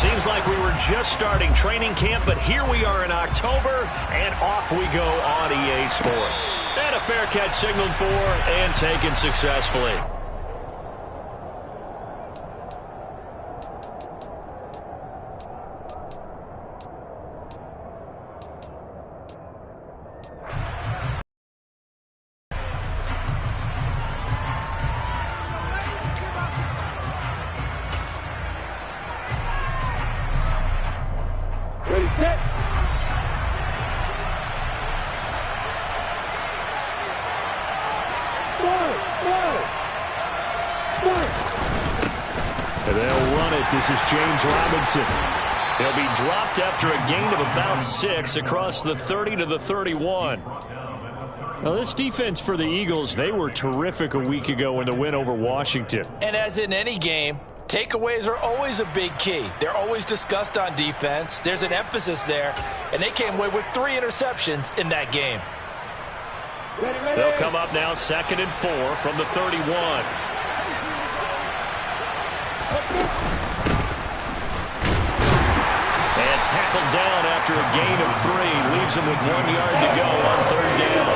Seems like we were just starting training camp, but here we are in October, and off we go on EA Sports. And a fair catch signaled for and taken successfully. And they'll run it. This is James Robinson. He'll be dropped after a gain of about 6 across the 30 to the 31. Well, this defense for the Eagles, they were terrific a week ago in the win over Washington. And as in any game, takeaways are always a big key. They're always discussed on defense. There's an emphasis there, and they came away with 3 interceptions in that game. They'll come up now 2nd and 4 from the 31. And tackled down after a gain of 3. Leaves him with 1 yard to go on 3rd down.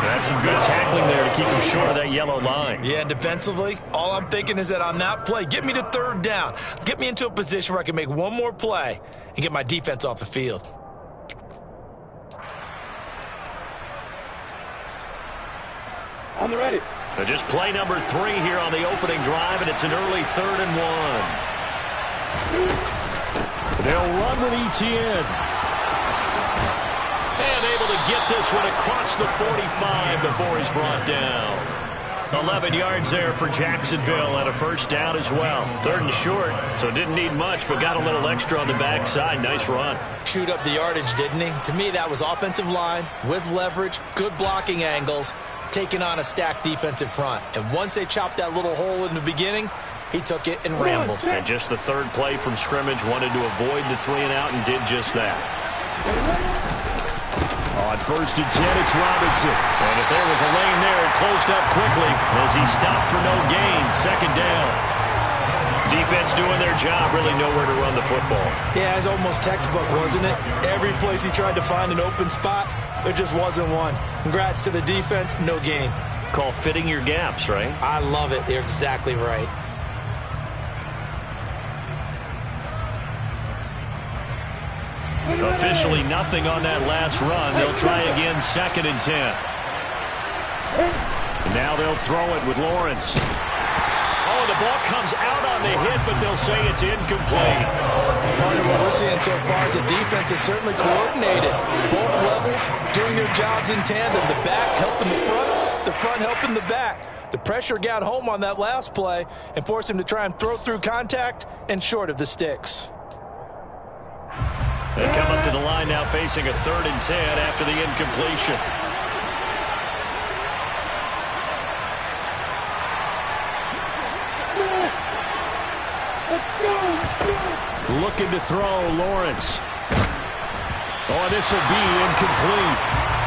That's some good tackling there to keep him short of that yellow line. Yeah, and defensively, all I'm thinking is that on that play, get me to 3rd down. Get me into a position where I can make one more play and get my defense off the field. On the ready. Just play number 3 here on the opening drive, and it's an early 3rd and 1. They'll run with ETN. And able to get this one across the 45 before he's brought down. 11 yards there for Jacksonville and a 1st down as well. 3rd and short, so didn't need much, but got a little extra on the backside. Nice run. Chewed up the yardage, didn't he? To me, that was offensive line with leverage, good blocking angles, taking on a stacked defensive front. And once they chopped that little hole in the beginning, he took it and rambled. And just the 3rd play from scrimmage, wanted to avoid the 3 and out and did just that. On 1st and 10, it's Robinson. And if there was a lane there, it closed up quickly as he stopped for no gain. 2nd down. Defense doing their job, really nowhere to run the football. Yeah, it's almost textbook, wasn't it? Every place he tried to find an open spot, there just wasn't one. Congrats to the defense, no gain. Call fitting your gaps, right? I love it. They're exactly right. Officially nothing on that last run. They'll try again 2nd and 10. And now they'll throw it with Lawrence. Oh, the ball comes out on the hit, but they'll say it's incomplete. Part of what we're seeing so far is the defense is certainly coordinated. Both levels doing their jobs in tandem. The back helping the front helping the back. The pressure got home on that last play and forced him to try and throw through contact and short of the sticks. They come up to the line now facing a 3rd and 10 after the incompletion. Looking to throw, Lawrence. Oh, this will be incomplete.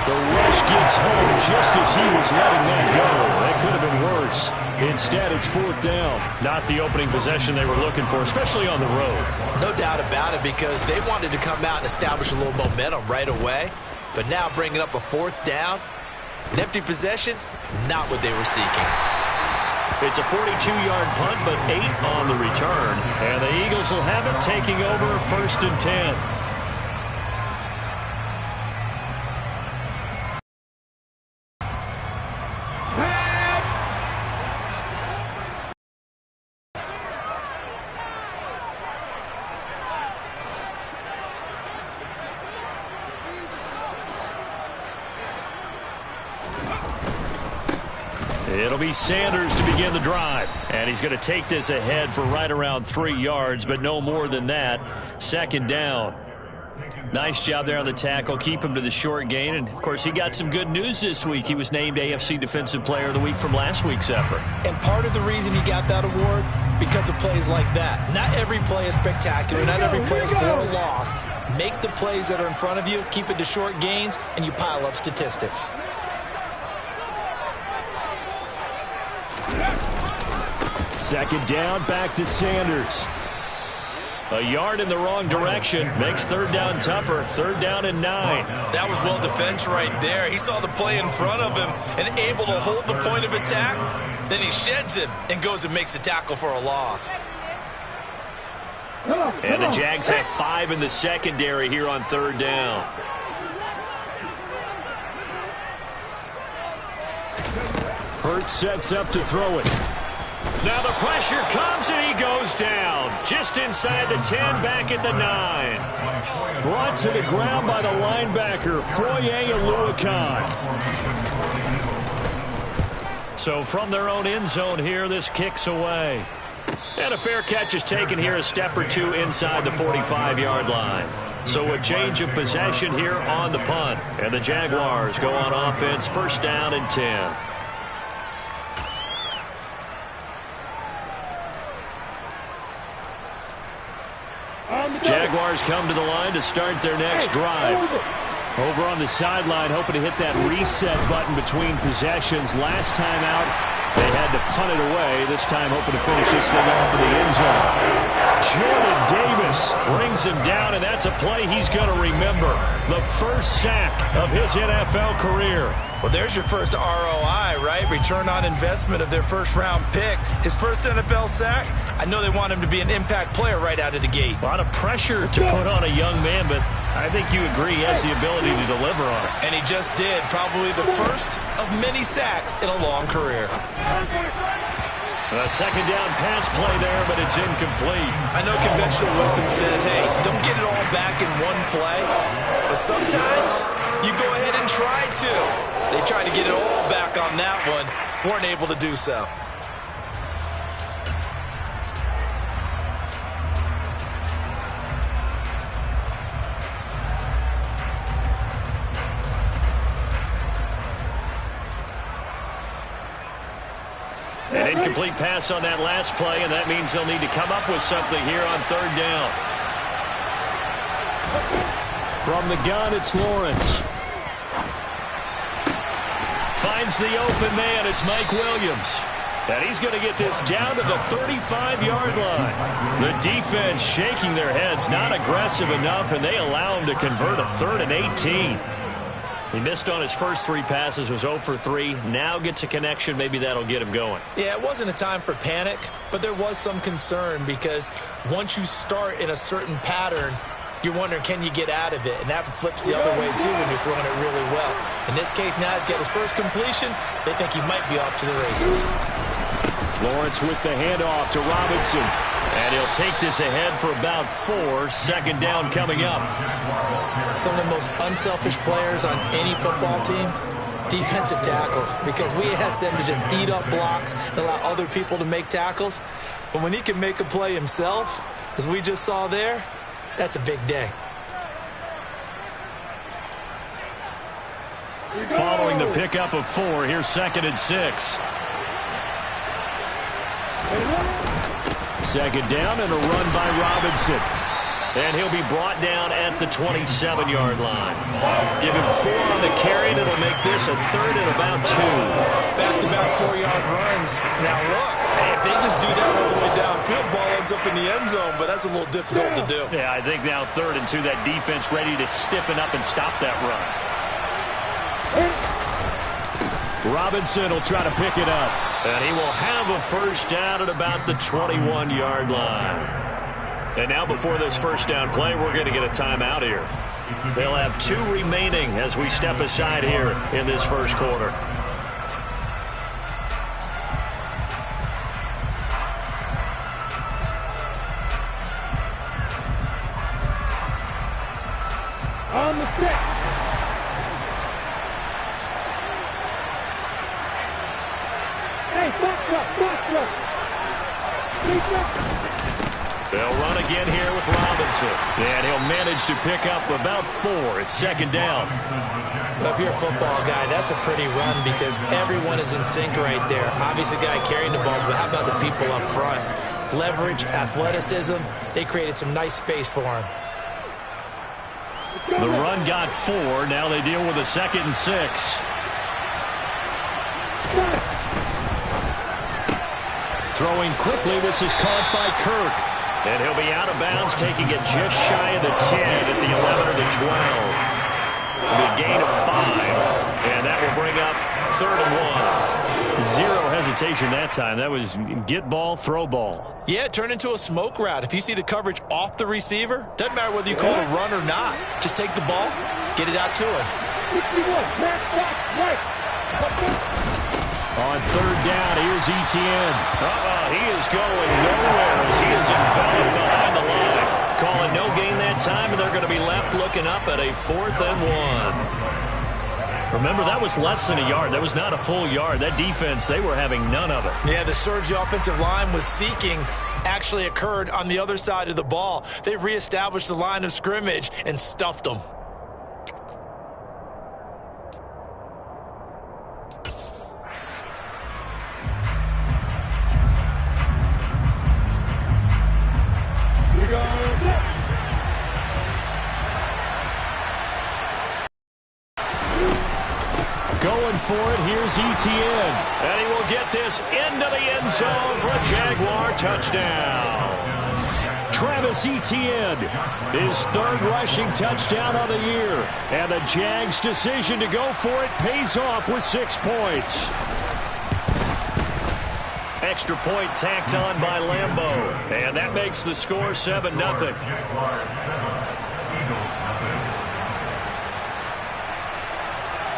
The rush gets home just as he was letting that go. That could have been worse. Instead, it's 4th down. Not the opening possession they were looking for, especially on the road. No doubt about it, because they wanted to come out and establish a little momentum right away. But now bringing up a 4th down, an empty possession, not what they were seeking. It's a 42-yard punt, but 8 on the return. And the Eagles will have it taking over 1st and 10. It'll be Sanders to begin the drive. And he's going to take this ahead for right around 3 yards, but no more than that. 2nd down. Nice job there on the tackle. Keep him to the short gain. And, of course, he got some good news this week. He was named AFC Defensive Player of the Week from last week's effort. And part of the reason he got that award, because of plays like that. Not every play is spectacular. Not every play is for a loss. Make the plays that are in front of you, keep it to short gains, and you pile up statistics. Second down, back to Sanders. A yard in the wrong direction makes third down tougher. Third down and 9. That was well defense right there. He saw the play in front of him and able to hold the point of attack. Then he sheds him and goes and makes a tackle for a loss. And the Jags have 5 in the secondary here on third down. Hurts sets up to throw it. Now the pressure comes and he goes down. Just inside the 10, back at the 9. Brought to the ground by the linebacker, Foye Aluakan. So from their own end zone here, this kicks away. And a fair catch is taken here a step or two inside the 45-yard line. So a change of possession here on the punt. And the Jaguars go on offense, first down and 10. Jaguars come to the line to start their next drive. Over on the sideline, hoping to hit that reset button between possessions. Last time out, they had to punt it away. This time, hoping to finish this thing off in the end zone. Jordan Davis brings him down, and that's a play he's going to remember. The first sack of his NFL career. Well, there's your first ROI, right? Return on investment of their first-round pick. His first NFL sack, I know they want him to be an impact player right out of the gate. A lot of pressure to put on a young man, but I think you agree he has the ability to deliver on it. And he just did. Probably the first of many sacks in a long career. A second down pass play there, but it's incomplete. I know conventional wisdom says, hey, don't get it all back in one play. But sometimes you go ahead and try to. They tried to get it all back on that one. Weren't able to do so. An incomplete pass on that last play, and that means they'll need to come up with something here on third down. From the gun, it's Lawrence. Finds the open man. It's Mike Williams. And he's going to get this down to the 35-yard line. The defense shaking their heads, not aggressive enough, and they allow him to convert a 3rd and 18. He missed on his first 3 passes, was 0 for 3. Now gets a connection. Maybe that'll get him going. Yeah, it wasn't a time for panic, but there was some concern because once you start in a certain pattern, you're wondering, can you get out of it? And that flips the other way, too, when you're throwing it really well. In this case, now he's got his first completion. They think he might be off to the races. Lawrence with the handoff to Robinson. And he'll take this ahead for about 4. Second down coming up. Some of the most unselfish players on any football team, defensive tackles, because we ask them to just eat up blocks and allow other people to make tackles. But when he can make a play himself, as we just saw there, that's a big day. Following the pickup of 4, here's 2nd and 6. Second down and a run by Robinson. And he'll be brought down at the 27-yard line. Give him 4 on the carry, and it'll make this a 3rd and about 2. Back-to-back 4-yard runs. Now look, hey, if they just do that all the way downfield, ball ends up in the end zone, but that's a little difficult to do. Yeah, I think now 3rd and 2, that defense ready to stiffen up and stop that run. Robinson will try to pick it up. And he will have a first down at about the 21-yard line. And now before this first down play, we're going to get a timeout here. They'll have 2 remaining as we step aside here in this first quarter. On the 6. Hey, box up. They'll run again here with Robinson. And he'll manage to pick up about 4. It's 2nd down. Well, if you're a football guy, that's a pretty run because everyone is in sync right there. Obviously, the guy carrying the ball, but how about the people up front? Leverage, athleticism, they created some nice space for him. The run got 4. Now they deal with a 2nd and 6. Throwing quickly, this is caught by Kirk. And he'll be out of bounds, taking it just shy of the 10 at the 11 or the 12. It'll be a gain of 5, and that will bring up 3rd and 1. Zero hesitation that time. That was get ball, throw ball. Yeah, it turned into a smoke route. If you see the coverage off the receiver, doesn't matter whether you call it a run or not. Just take the ball, get it out to him. 61, back, right. On 3rd down, here's Etienne. He is going nowhere as he is enveloped behind the line. Calling no gain that time, and they're going to be left looking up at a 4th and 1. Remember, that was less than a yard. That was not a full yard. That defense, they were having none of it. Yeah, the surge the offensive line was seeking actually occurred on the other side of the ball. They reestablished the line of scrimmage and stuffed them. Going for it, here's Etienne. And he will get this into the end zone for a Jaguar touchdown. Travis Etienne, his 3rd rushing touchdown of the year. And the Jags' decision to go for it pays off with 6 points. Extra point tacked on by Lambeau. And that makes the score 7-0.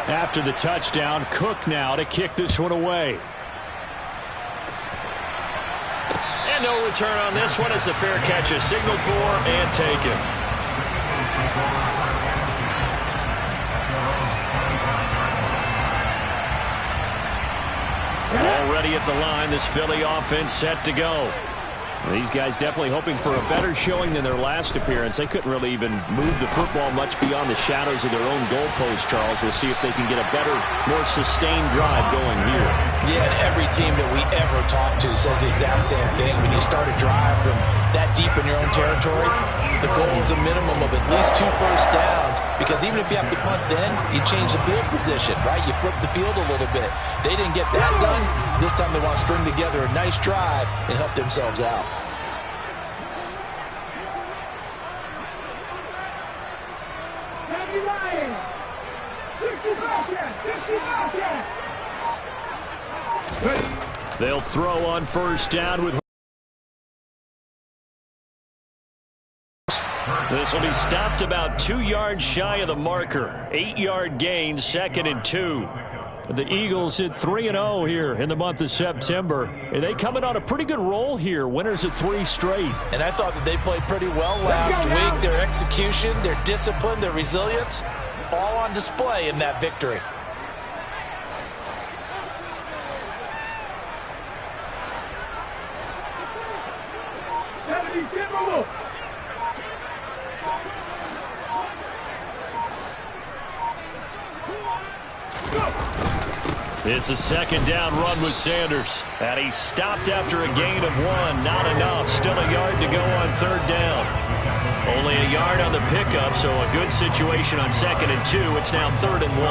After the touchdown, Cook now to kick this one away. And no return on this one as the fair catch is signaled for and taken. Already at the line, this Philly offense set to go. These guys definitely hoping for a better showing than their last appearance. They couldn't really even move the football much beyond the shadows of their own goalpost, Charles. We'll see if they can get a better, more sustained drive going here. Yeah, and every team that we ever talk to says the exact same thing. When you start a drive from that deep in your own territory, the goal is a minimum of at least 2 first downs, because even if you have to punt then, you change the field position, right? You flip the field a little bit. They didn't get that done. This time they want to string together a nice drive and help themselves out. They'll throw on 1st down with. This will be stopped about 2 yards shy of the marker. 8-yard gain, 2nd and 2. The Eagles hit 3-0 here in the month of September. And they coming on a pretty good roll here. Winners of 3 straight. And I thought that they played pretty well last week. Their execution, their discipline, their resilience, all on display in that victory. It's a 2nd down run with Sanders. And he stopped after a gain of 1. Not enough. Still a yard to go on 3rd down. Only a yard on the pickup, so a good situation on 2nd and 2. It's now 3rd and 1.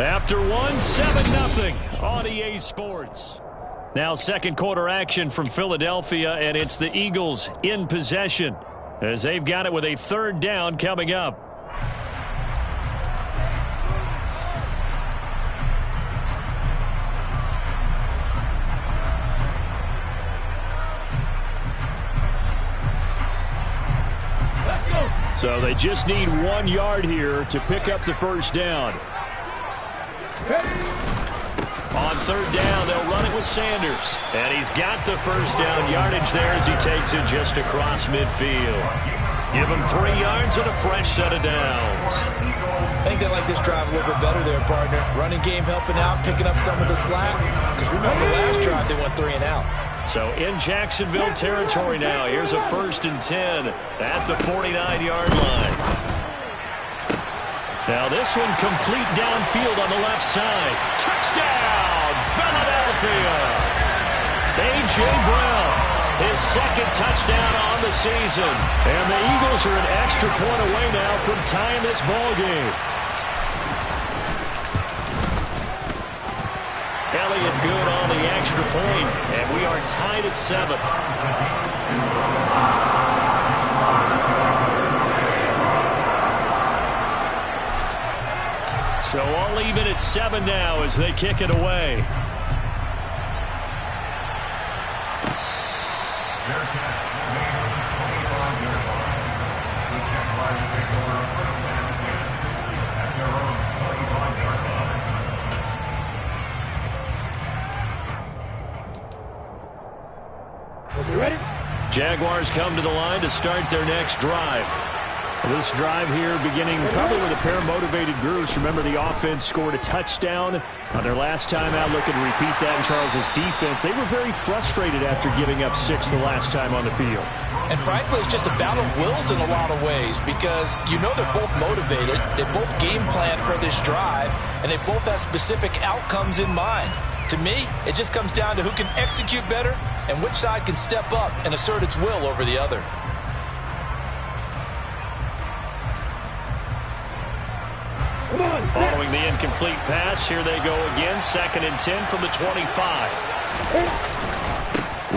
After 7-0 on EA Sports. Now 2nd quarter action from Philadelphia, and it's the Eagles in possession as they've got it with a 3rd down coming up. So they just need 1 yard here to pick up the 1st down. On 3rd down, they'll run it with Sanders. And he's got the 1st down yardage there as he takes it just across midfield. Give him 3 yards and a fresh set of downs. I think they like this drive a little bit better there, partner. Running game helping out, picking up some of the slack. Because remember, last drive they went 3 and out. So in Jacksonville territory now. Here's a 1st and 10 at the 49-yard line. Now this one complete downfield on the left side. Touchdown, Philadelphia! A.J. Brown, his 2nd touchdown on the season. And the Eagles are an extra point away now from tying this ball game. Elliott good on the extra point, and we are tied at 7. So all even at 7 now as they kick it away. Jaguars come to the line to start their next drive. This drive here beginning probably with a pair of motivated groups. Remember, the offense scored a touchdown on their last time out. Looking to repeat that in Charles's defense. They were very frustrated after giving up 6 the last time on the field. And frankly, it's just a battle of wills in a lot of ways because you know they're both motivated. They both game plan for this drive, and they both have specific outcomes in mind. To me, it just comes down to who can execute better and which side can step up and assert its will over the other. Following the incomplete pass, here they go again. 2nd and 10 from the 25.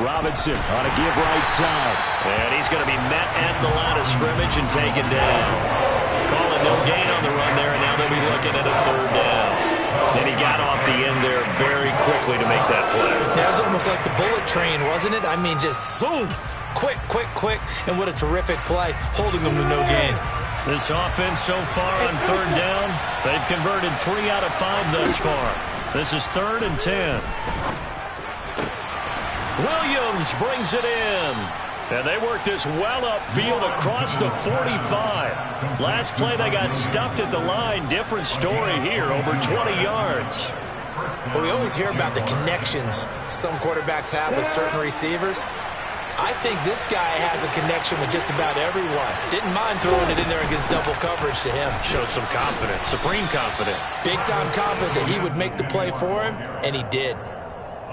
Robinson on a give right side. And he's going to be met at the line of scrimmage and taken down. Calling no gain on the run there, and now they'll be looking at a 3rd down. And he got off the end there very quickly to make that play. That was almost like the bullet train, wasn't it? I mean, just zoom. Quick, quick, quick. And what a terrific play, holding them to no gain. This offense so far on 3rd down, they've converted 3 out of 5 thus far. This is 3rd and 10. Williams brings it in. And they work this well upfield across the 45. Last play they got stuffed at the line. Different story here, over 20 yards. Well, we always hear about the connections some quarterbacks have with certain receivers. I think this guy has a connection with just about everyone. Didn't mind throwing it in there against double coverage to him. Shows some confidence, supreme confidence. Big-time confidence that he would make the play for him, and he did.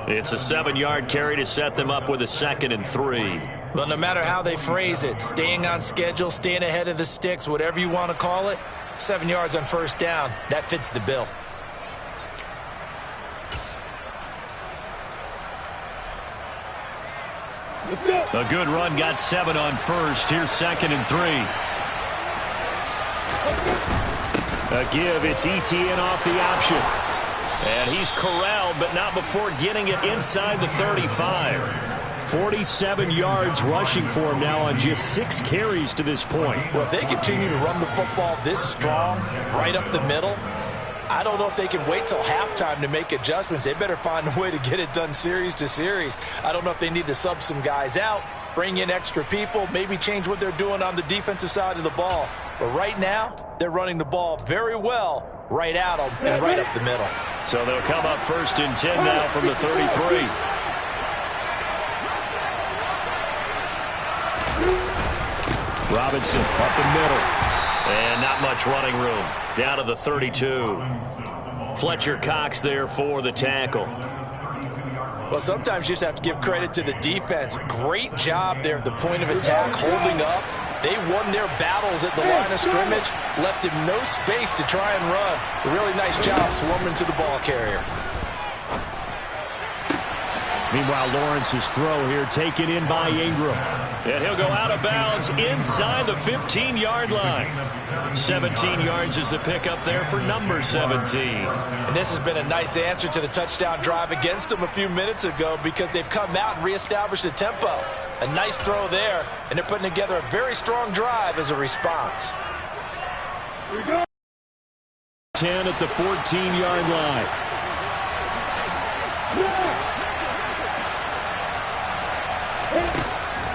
It's a 7-yard carry to set them up with a 2nd and 3. Well, no matter how they phrase it, staying on schedule, staying ahead of the sticks, whatever you want to call it, 7 yards on 1st down, that fits the bill. A good run, got 7 on 1st. Here's 2nd and 3. A give, it's ETN off the option. And he's corralled, but not before getting it inside the 35. 47 yards rushing for him now on just 6 carries to this point. Well, if they continue to run the football this strong, right up the middle, I don't know if they can wait till halftime to make adjustments. They better find a way to get it done series to series. I don't know if they need to sub some guys out, bring in extra people, maybe change what they're doing on the defensive side of the ball. But right now, they're running the ball very well right at them and right up the middle. So they'll come up 1st and 10 now from the 33. Robinson up the middle. And not much running room. Down to the 32. Fletcher Cox there for the tackle. Well, sometimes you just have to give credit to the defense. Great job there at the point of attack, holding up. They won their battles at the line of scrimmage, left him no space to try and run. A really nice job swarming to the ball carrier. Meanwhile, Lawrence's throw here taken in by Ingram. And he'll go out of bounds inside the 15-yard line. 17 yards is the pickup there for number 17. And this has been a nice answer to the touchdown drive against them a few minutes ago because they've come out and reestablished the tempo. A nice throw there, and they're putting together a very strong drive as a response. 10 at the 14-yard line.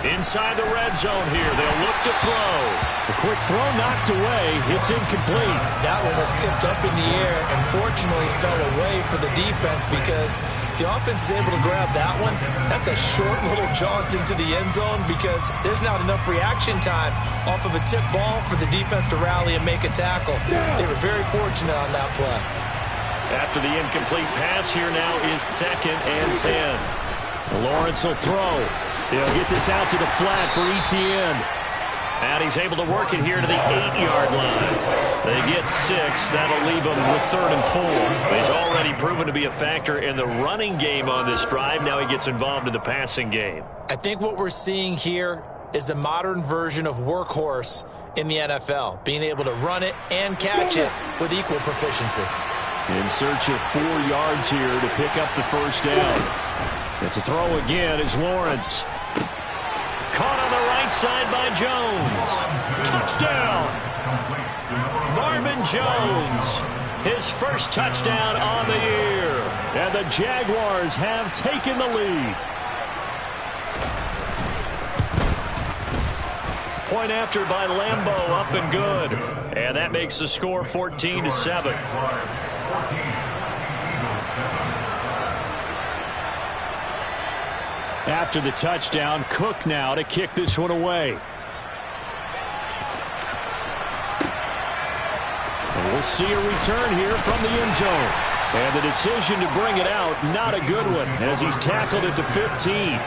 Inside the red zone here. They'll look to throw. A quick throw knocked away. It's incomplete. That one was tipped up in the air and fortunately fell away for the defense because if the offense is able to grab that one, that's a short little jaunt into the end zone because there's not enough reaction time off of a tip ball for the defense to rally and make a tackle. They were very fortunate on that play. After the incomplete pass, here now is 2nd and 10. Lawrence will throw. They'll get this out to the flat for ETN. And he's able to work it here to the 8-yard line. They get 6. That'll leave them with 3rd and 4. He's already proven to be a factor in the running game on this drive. Now he gets involved in the passing game. I think what we're seeing here is the modern version of workhorse in the NFL, being able to run it and catch it with equal proficiency. In search of 4 yards here to pick up the first down. And to throw again is Lawrence. Caught on the right side by Jones. Touchdown! Marvin Jones, his first touchdown on the year. And the Jaguars have taken the lead. Point after by Lambeau, up and good. And that makes the score 14-7. After the touchdown, Cook now to kick this one away. And we'll see a return here from the end zone. And the decision to bring it out, not a good one, as he's tackled at the 15.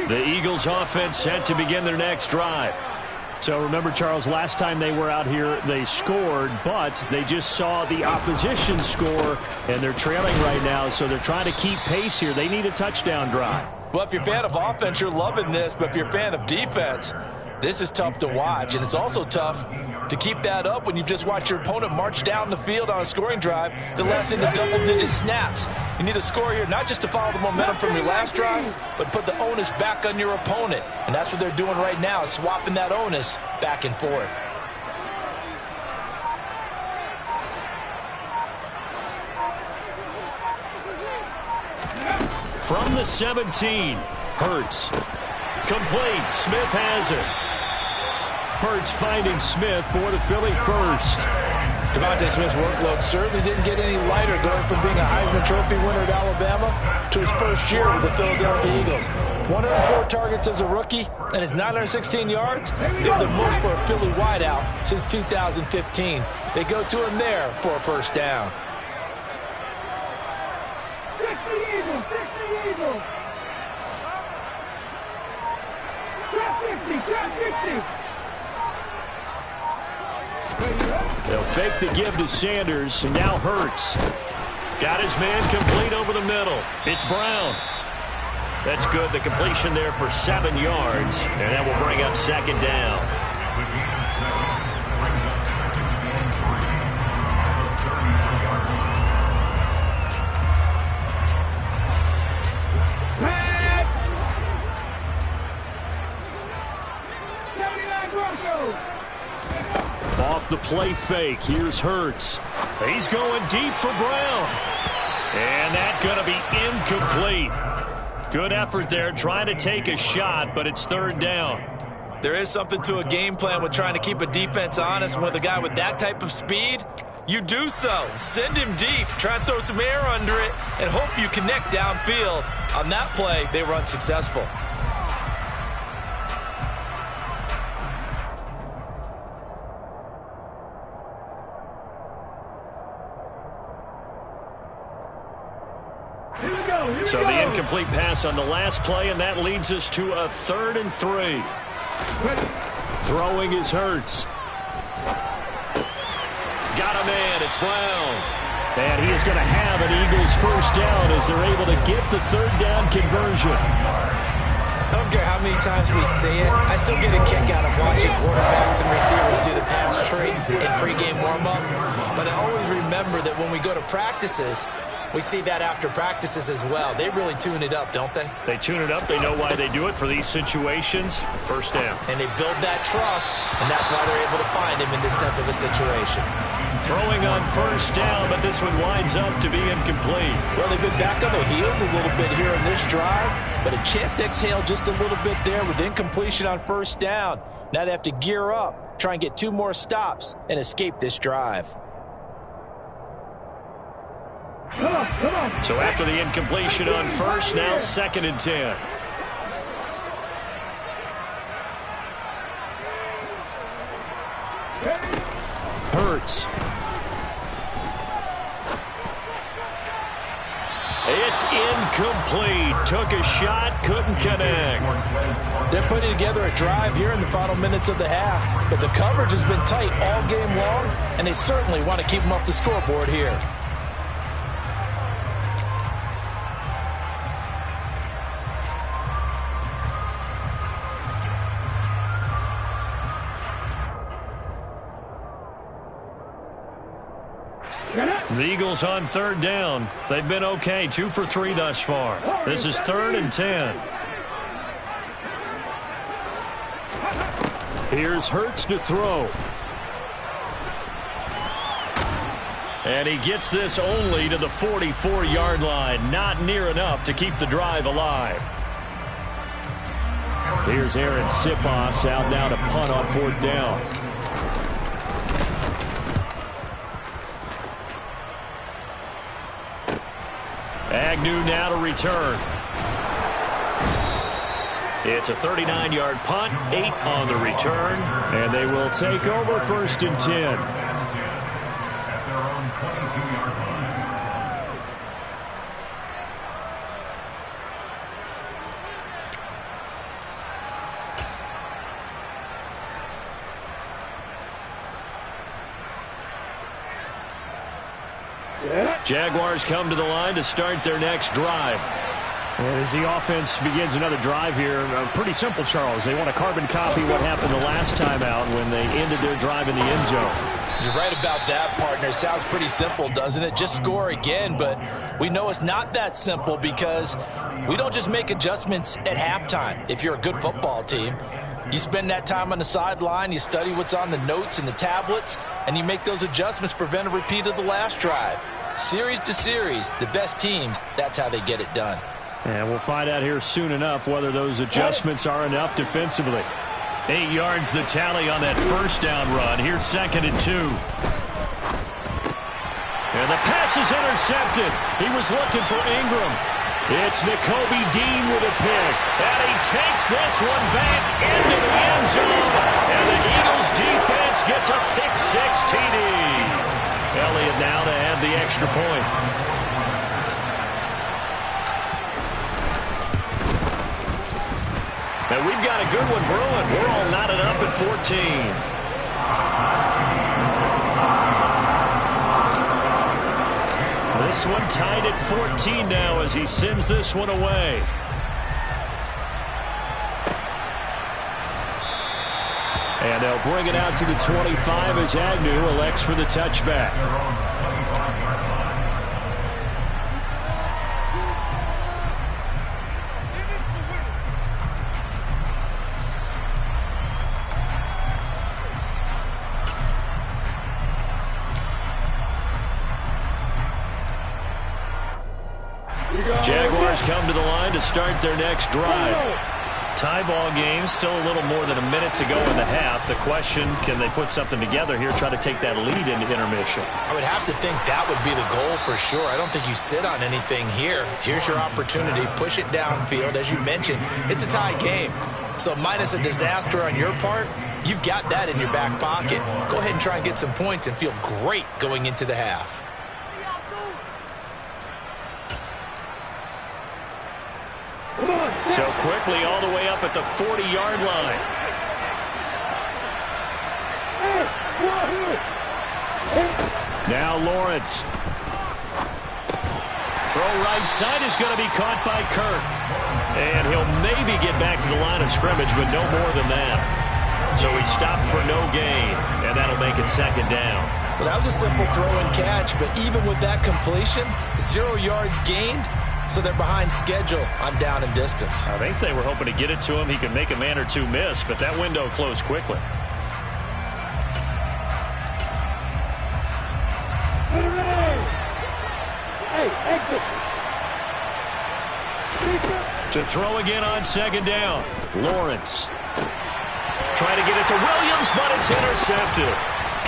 The Eagles offense set to begin their next drive. So remember, Charles, last time they were out here, they scored, but they just saw the opposition score, and they're trailing right now, so they're trying to keep pace here. They need a touchdown drive. Well, if you're a fan of offense, you're loving this, but if you're a fan of defense, this is tough to watch, and it's also tough to keep that up when you've just watched your opponent march down the field on a scoring drive that lasts into double-digit snaps. You need a score here, not just to follow the momentum from your last drive, but put the onus back on your opponent. And that's what they're doing right now, swapping that onus back and forth. From the 17, Hurts. Complete. Smith has it. Hurts finding Smith for the Philly first. Devontae Smith's workload certainly didn't get any lighter, going from being a Heisman Trophy winner at Alabama to his first year with the Philadelphia Eagles. 104 targets as a rookie, and his 916 yards, they were the most for a Philly wideout since 2015. They go to him there for a first down. 60 Eagles, 60 Eagles. Trap 50, trap 50. They'll fake the give to Sanders, and now Hurts. Got his man complete over the middle. It's Brown. That's good. The completion there for 7 yards, and that will bring up 2nd down. Off the play fake, here's Hurts. He's going deep for Brown. And that's going to be incomplete. Good effort there, trying to take a shot, but it's 3rd down. There is something to a game plan with trying to keep a defense honest. With a guy with that type of speed, you do so. Send him deep, try and throw some air under it, and hope you connect downfield. On that play, they were unsuccessful. So the incomplete pass on the last play, and that leads us to a 3rd and 3. Throwing is Hurts. Got a man. It's Brown. And he is going to have an Eagles first down as they're able to get the 3rd down conversion. I don't care how many times we see it. I still get a kick out of watching quarterbacks and receivers do the pass tree in pregame warm-up. But I always remember that when we go to practices, we see that after practices as well. They really tune it up, don't they? They tune it up. They know why they do it for these situations. First down. And they build that trust, and that's why they're able to find him in this type of a situation. Throwing on first down, but this one winds up to be incomplete. Well, they've been back on their heels a little bit here in this drive, but a chance to exhale just a little bit there with incompletion on first down. Now they have to gear up, try and get 2 more stops, and escape this drive. So after the incompletion on first, now 2nd and 10. Hurts It's incomplete. Took a shot, couldn't connect. They're putting together a drive here in the final minutes of the half, but the coverage has been tight all game long, and they certainly want to keep them off the scoreboard here. The Eagles on third down. They've been okay, 2 for 3 thus far. This is 3rd and 10. Here's Hurts to throw. And he gets this only to the 44-yard line. Not near enough to keep the drive alive. Here's Aaron Sipos out now to punt on 4th down. Agnew now to return. It's a 39-yard punt, 8 on the return, and they will take over 1st and 10. Jaguars come to the line to start their next drive. And as the offense begins another drive here, pretty simple, Charles. They want to carbon copy what happened the last time out when they ended their drive in the end zone. You're right about that, partner. Sounds pretty simple, doesn't it? Just score again, but we know it's not that simple because we don't just make adjustments at halftime. If you're a good football team, you spend that time on the sideline, you study what's on the notes and the tablets, and you make those adjustments to prevent a repeat of the last drive. Series to series, the best teams, that's how they get it done. And we'll find out here soon enough whether those adjustments are enough defensively. 8 yards the tally on that first down run. Here's 2nd and 2. And the pass is intercepted. He was looking for Ingram. It's Nakobe Dean with a pick. And he takes this one back into the end zone. And the Eagles defense gets a pick-6 TD. Elliott now to add the extra point. And we've got a good one brewing. We're all knotted up at 14. This one tied at 14 now as he sends this one away. And they'll bring it out to the 25 as Agnew elects for the touchback. Jaguars come to the line to start their next drive. Tie ball game, still a little more than a minute to go in the half. The question, can they put something together here, try to take that lead into intermission? I would have to think that would be the goal for sure. I don't think you sit on anything here. Here's your opportunity. Push it downfield. As you mentioned, it's a tie game. So minus a disaster on your part, you've got that in your back pocket. Go ahead and try and get some points and feel great going into the half. So quickly all the way up at the 40-yard line. Now Lawrence. Throw right side is going to be caught by Kirk. And he'll maybe get back to the line of scrimmage, but no more than that. So he stopped for no gain, and that'll make it 2nd down. Well, that was a simple throw and catch, but even with that completion, 0 yards gained. So they're behind schedule on down and distance. I think they were hoping to get it to him. He could make a man or two miss, but that window closed quickly. To throw again on 2nd down. Lawrence. Trying to get it to Williams, but it's intercepted.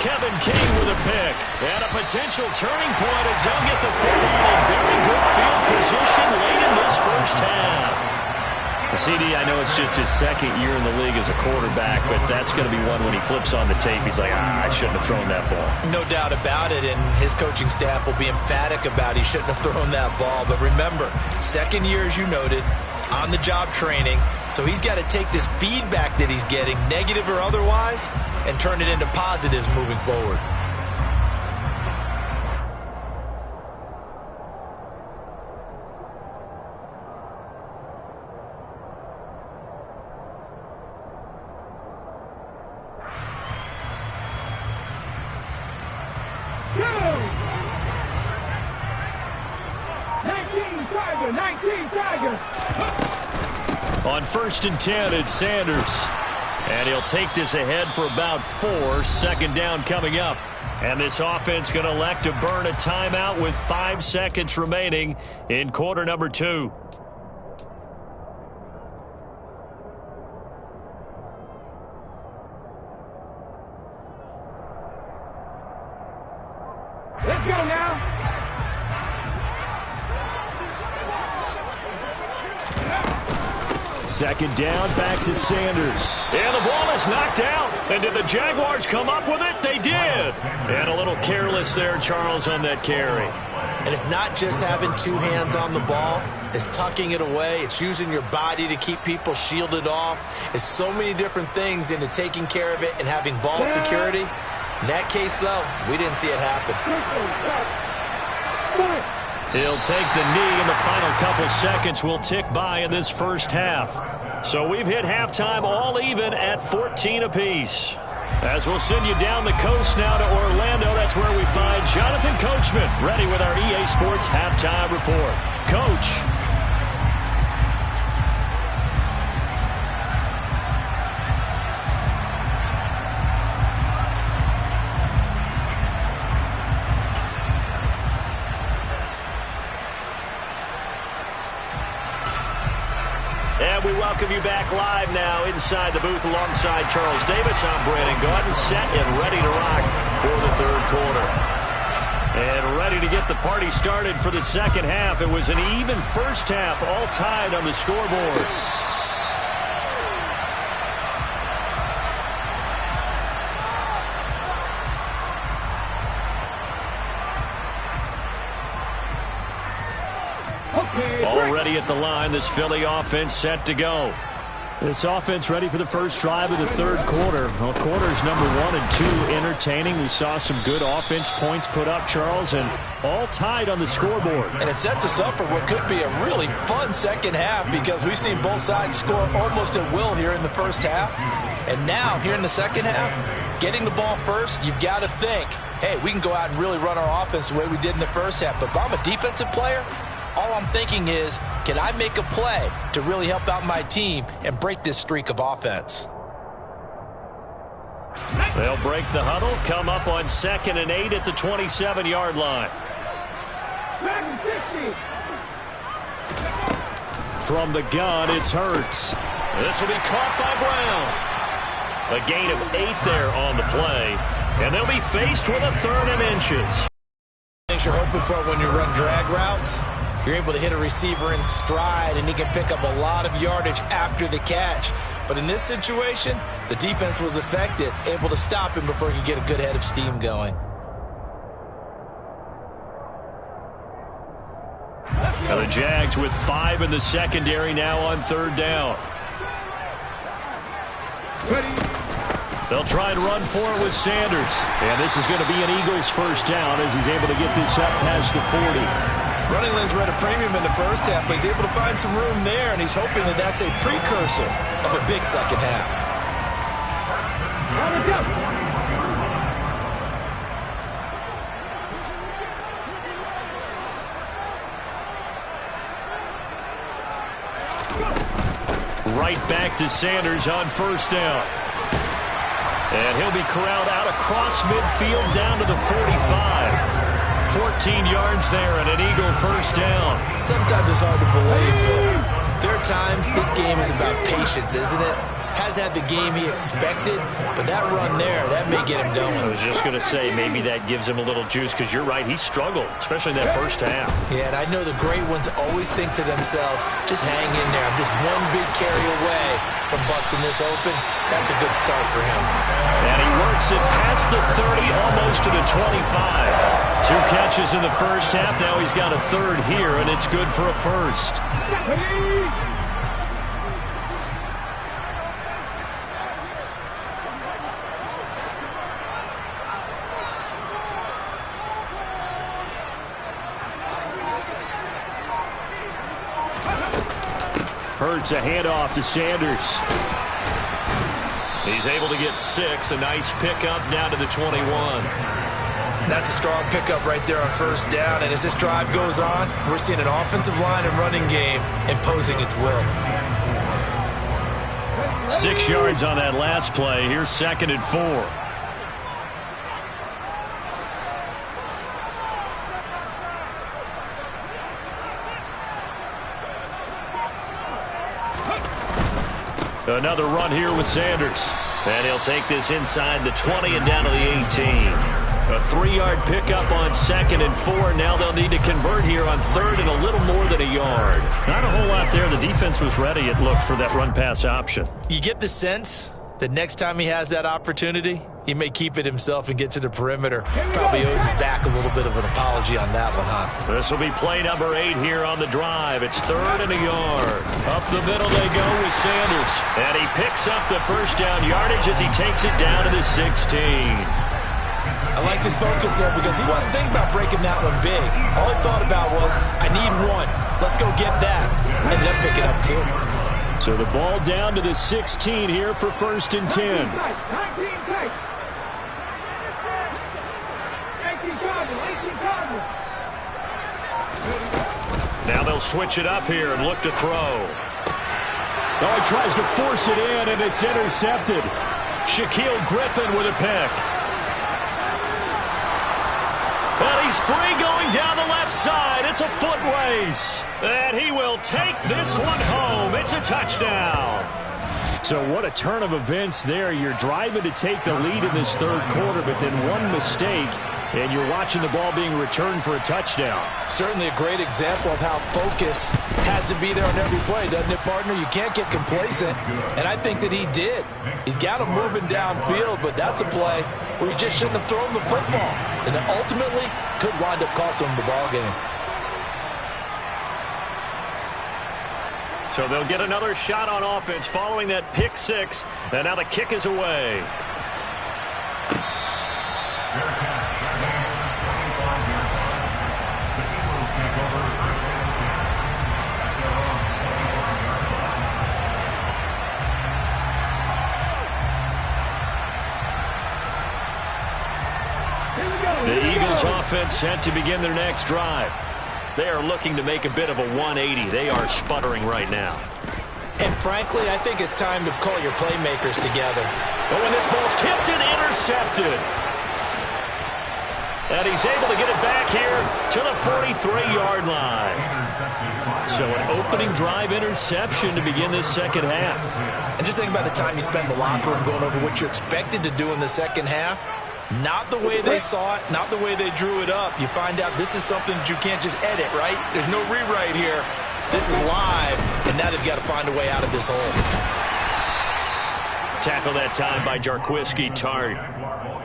Kevin King with a pick. And a potential turning point as they'll get the football in very good field position late in this first half. CD, I know it's just his second year in the league as a quarterback, but that's going to be one when he flips on the tape, he's like, I shouldn't have thrown that ball. No doubt about it, and his coaching staff will be emphatic about he shouldn't have thrown that ball. But remember, second year, as you noted, on-the-job training, so he's got to take this feedback that he's getting, negative or otherwise, and turn it into positives moving forward. On 1st and 10, it's Sanders. And he'll take this ahead for about 4. 2nd down coming up. And this offense going to elect to burn a timeout with 5 seconds remaining in quarter number 2. Let's go now. 2nd down, back to Sanders. And the ball is knocked out. And did the Jaguars come up with it? They did. And a little careless there, Charles, on that carry. And it's not just having 2 hands on the ball. It's tucking it away. It's using your body to keep people shielded off. It's so many different things into taking care of it and having ball security. In that case, though, we didn't see it happen. He'll take the knee, and the final couple seconds will tick by in this first half. So we've hit halftime all even at 14 apiece. As we'll send you down the coast now to Orlando, that's where we find Jonathan Coachman, ready with our EA Sports halftime report. Coach. And we welcome you back live now inside the booth alongside Charles Davis. I'm Brandon Gaudin, set and ready to rock for the 3rd quarter. And ready to get the party started for the 2nd half. It was an even first half, all tied on the scoreboard. Already at the line, this Philly offense set to go. This offense ready for the first drive of the 3rd quarter. Well, quarters number 1 and 2 entertaining. We saw some good offense points put up, Charles, and all tied on the scoreboard. And it sets us up for what could be a really fun 2nd half because we've seen both sides score almost at will here in the first half. And now, here in the 2nd half, getting the ball first, you've got to think, hey, we can go out and really run our offense the way we did in the first half. But if I'm a defensive player, all I'm thinking is, can I make a play to really help out my team and break this streak of offense? They'll break the huddle, come up on 2nd and 8 at the 27-yard line. From the gun, it's Hurts. This will be caught by Brown. A gain of 8 there on the play, and they'll be faced with a 3rd and inches. Things you're hoping for when you run drag routes. You're able to hit a receiver in stride, and he can pick up a lot of yardage after the catch. But in this situation, the defense was effective, able to stop him before he could get a good head of steam going. Now the Jags with 5 in the secondary now on 3rd down. They'll try and run for it with Sanders. And this is going to be an Eagles first down as he's able to get this up past the 40. Running lanes were at a premium in the first half, but he's able to find some room there, and he's hoping that that's a precursor of a big 2nd half. Right back to Sanders on 1st down. And he'll be corralled out across midfield down to the 45. 14 yards there and an Eagle first down. Sometimes it's hard to believe, but there are times this game is about patience, isn't it? has had the game he expected, but that run there, that may get him going. I was just going to say, maybe that gives him a little juice, because you're right, he struggled, especially in that first half. Yeah, and I know the great ones always think to themselves, just hang in there. I'm just one big carry away from busting this open. That's a good start for him. And he works it past the 30, almost to the 25. 2 catches in the first half. Now he's got a third here, and it's good for a first. Hurts a handoff to Sanders. He's able to get 6. A nice pickup down to the 21. That's a strong pickup right there on first down. And as this drive goes on, we're seeing an offensive line and running game imposing its will. 6 yards on that last play. Here's 2nd and 4. Another run here with Sanders. And he'll take this inside the 20 and down to the 18. A 3-yard pickup on 2nd and 4. Now they'll need to convert here on 3rd and a little more than a yard. Not a whole lot there. The defense was ready, it looked, for that run-pass option. You get the sense that next time he has that opportunity, he may keep it himself and get to the perimeter. Probably owes his back a little bit of an apology on that one, huh? This will be play number 8 here on the drive. It's 3rd and a yard. Up the middle they go with Sanders. And he picks up the first down yardage as he takes it down to the 16. I liked his focus there because he wasn't thinking about breaking that one big. All he thought about was, I need 1. Let's go get that. Ended up picking up 2. So the ball down to the 16 here for 1st and 10. Now they'll switch it up here and look to throw. Oh, he tries to force it in, and it's intercepted. Shaquille Griffin with a pick. Well, he's free going down the left side. It's a foot race. And he will take this one home. It's a touchdown. So what a turn of events there. You're driving to take the lead in this 3rd quarter, but then one mistake, and you're watching the ball being returned for a touchdown. Certainly a great example of how focus has to be there on every play, doesn't it, partner? You can't get complacent, and I think that he did. He's got him moving downfield, but that's a play where he just shouldn't have thrown the football, and it ultimately could wind up costing him the ball game. So they'll get another shot on offense following that pick 6, and now the kick is away. The Eagles offense set to begin their next drive. They are looking to make a bit of a 180. They are sputtering right now. And frankly, I think it's time to call your playmakers together. Oh, and this ball's tipped and intercepted. And he's able to get it back here to the 43-yard line. So an opening drive interception to begin this 2nd half. And just think about the time you spend in the locker room going over what you're expected to do in the 2nd half. Not the way they saw it, not the way they drew it up. You find out this is something that you can't just edit, right? There's no rewrite here. This is live, and now they've got to find a way out of this hole. Tackle that time by Jarquiski Tart.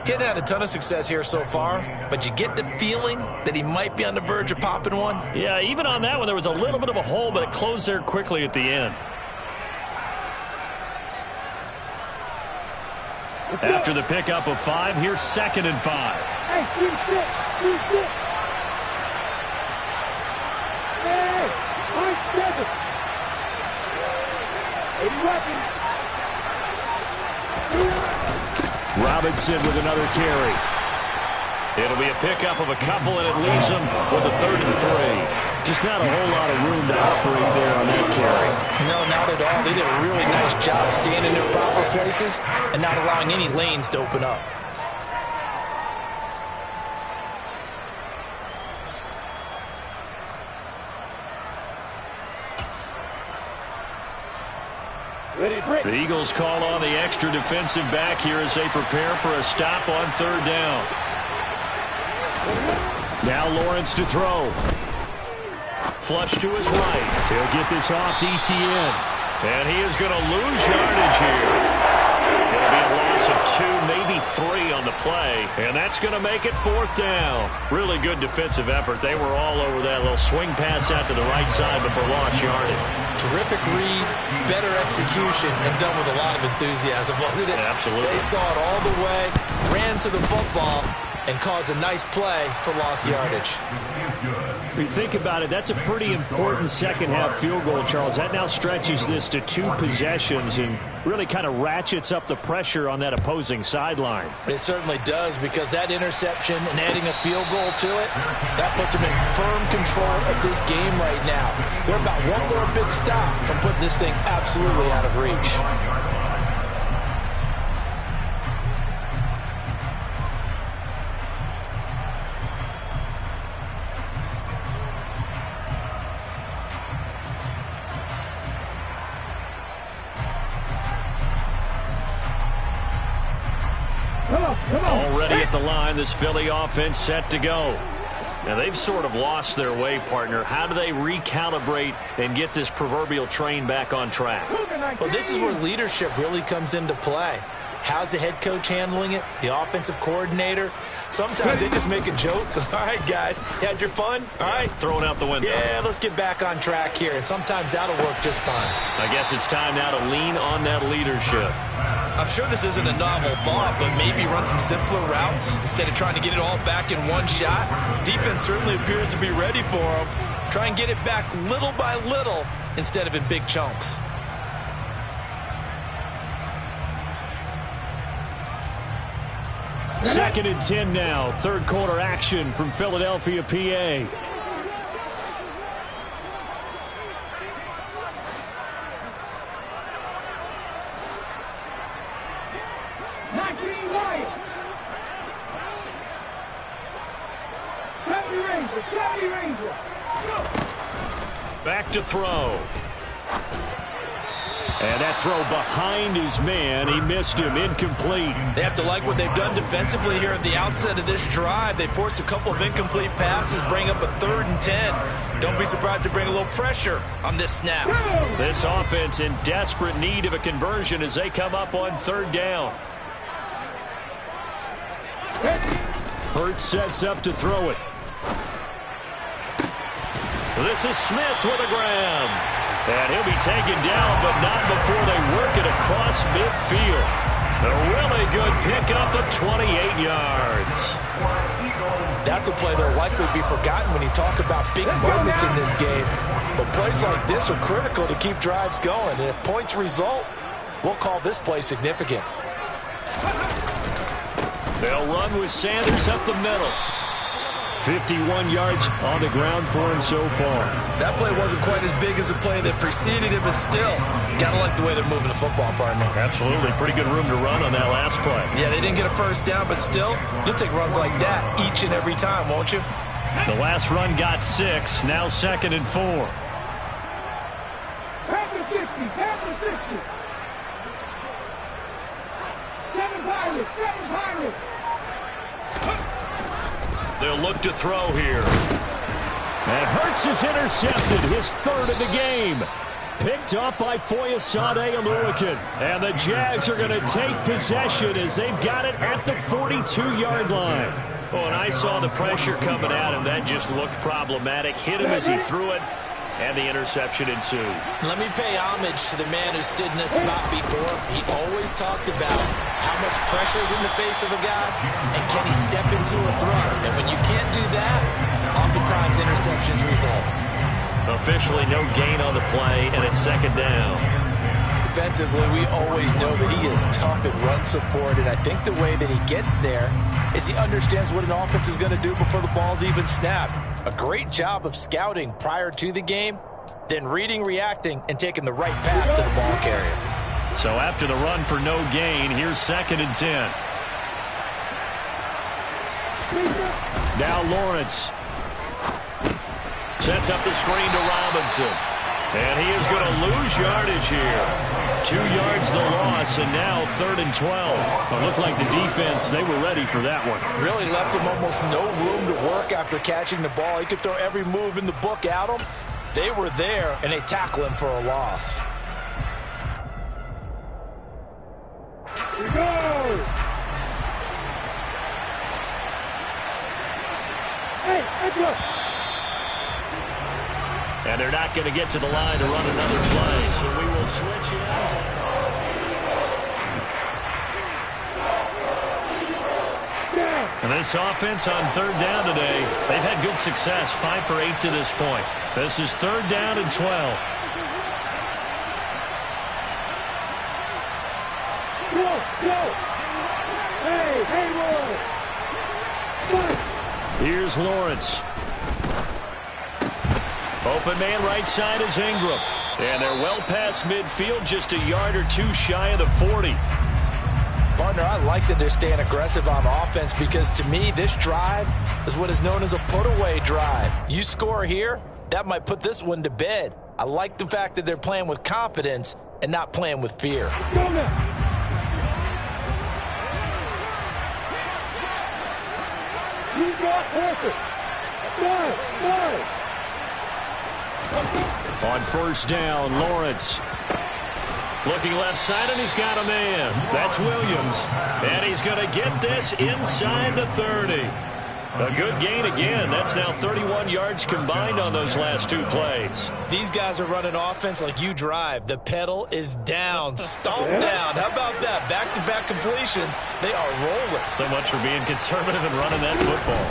He hadn't had a ton of success here so far, but you get the feeling that he might be on the verge of popping one. Yeah, even on that one, there was a little bit of a hole, but it closed there quickly at the end. After the pickup of 5, here's 2nd and 5. Hey, 3-6. Hey, 5-7. 80 weapons. Robinson with another carry. It'll be a pickup of a couple, and it leaves them with a 3rd and 3. Just not a whole lot of room to operate there on that carry. No, not at all. They did a really nice job staying in their proper places and not allowing any lanes to open up. The Eagles call on the extra defensive back here as they prepare for a stop on 3rd down. Now Lawrence to throw. Flush to his right. He'll get this off to ETN. And he is going to lose yardage here. It'll be a loss of 2, maybe 3 on the play. And that's going to make it 4th down. Really good defensive effort. They were all over that little swing pass out to the right side before lost yardage. Terrific read, better execution, and done with a lot of enthusiasm, wasn't it? Absolutely. They saw it all the way, ran to the football, and caused a nice play for lost yardage. If you think about it, that's a pretty important second-half field goal, Charles. That now stretches this to 2 possessions and really kind of ratchets up the pressure on that opposing sideline. It certainly does, because that interception and adding a field goal to it, that puts them in firm control of this game right now. They're about one more big stop from putting this thing absolutely out of reach. Already at the line, this Philly offense set to go. Now, they've sort of lost their way, partner. How do they recalibrate and get this proverbial train back on track? Well, this is where leadership really comes into play. How's the head coach handling it? The offensive coordinator? Sometimes they just make a joke. All right, guys, you had your fun? All right. Throw it out the window. Yeah, let's get back on track here. And sometimes that'll work just fine. I guess it's time now to lean on that leadership. I'm sure this isn't a novel thought, but maybe run some simpler routes instead of trying to get it all back in one shot. Defense certainly appears to be ready for them. Try and get it back little by little instead of in big chunks. Second and 10 now. 3rd quarter action from Philadelphia, PA. Back to throw. And that throw behind his man. He missed him. Incomplete. They have to like what they've done defensively here at the outset of this drive. They forced a couple of incomplete passes, bring up a 3rd and 10. Don't be surprised to bring a little pressure on this snap. This offense in desperate need of a conversion as they come up on 3rd down. Hurts sets up to throw it. This is Smith with a grab. And he'll be taken down, but not before they work it across midfield. A really good pickup of 28 yards. That's a play that'll likely be forgotten when you talk about big moments in this game. But plays like this are critical to keep drives going. And if points result, we'll call this play significant. They'll run with Sanders up the middle. 51 yards on the ground for him so far. That play wasn't quite as big as the play that preceded it, but still, gotta like the way they're moving the football, partner. Absolutely. Pretty good room to run on that last play. Yeah, they didn't get a first down, but still, you'll take runs like that each and every time, won't you? The last run got 6. Now 2nd and 4. Pass the 60, pass the 60. 7 Pirates, 7 Pirates. They'll look to throw here. And Hurts is intercepted, his 3rd of the game. Picked up by Foyesade Aluakin. And the Jags are going to take possession as they've got it at the 42-yard line. Oh, and I saw the pressure coming at him. That just looked problematic. Hit him as he threw it, and the interception ensued. Let me pay homage to the man who stood in this spot before. He always talked about how much pressure is in the face of a guy, and can he step into a throw. And when you can't do that, oftentimes interceptions result. Officially no gain on the play, and it's 2nd down. Defensively, we always know that he is tough in run support, and I think the way that he gets there is he understands what an offense is going to do before the ball's even snapped. A great job of scouting prior to the game, then reading, reacting, and taking the right path to the ball carrier. So after the run for no gain, here's 2nd and 10. Now Lawrence. Sets up the screen to Robinson. And he is going to lose yardage here. 2 yards the loss, and now 3rd and 12. It looked like the defense, they were ready for that one. Really left him almost no room to work after catching the ball. He could throw every move in the book at him. They were there, and they tackle him for a loss. Here we go! Hey, let's go! And they're not going to get to the line to run another play, so we will switch it. And this offense on 3rd down today, they've had good success, 5 for 8 to this point. This is 3rd down and 12. Go! Hey, Roy! Here's Lawrence. Open man right side is Ingram. And they're well past midfield, just a yard or 2 shy of the 40. Partner, I like that they're staying aggressive on offense because to me, this drive is what is known as a put-away drive. You score here, that might put this one to bed. I like the fact that they're playing with confidence and not playing with fear. Go now! You got perfect! Nice! On 1st down, Lawrence. Looking left side, and he's got a man. That's Williams. And he's going to get this inside the 30. A good gain again. That's now 31 yards combined on those last 2 plays. These guys are running offense like you drive. The pedal is down, stomp down. How about that? Back-to-back completions. They are rolling. So much for being conservative and running that football.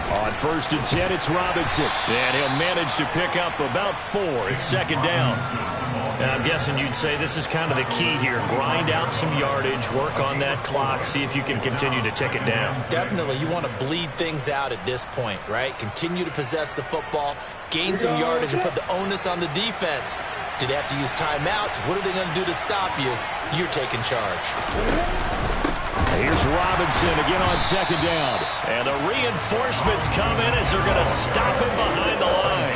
On 1st and 10, it's Robinson. And he'll manage to pick up about 4. It's 2nd down. And I'm guessing you'd say this is kind of the key here. Grind out some yardage, work on that clock, see if you can continue to tick it down. Definitely. You want to bleed things out at this point, right? Continue to possess the football, gain some yardage, and put the onus on the defense. Do they have to use timeouts? What are they going to do to stop you? You're taking charge. Here's Robinson again on 2nd down. And the reinforcements come in as they're going to stop him behind the line.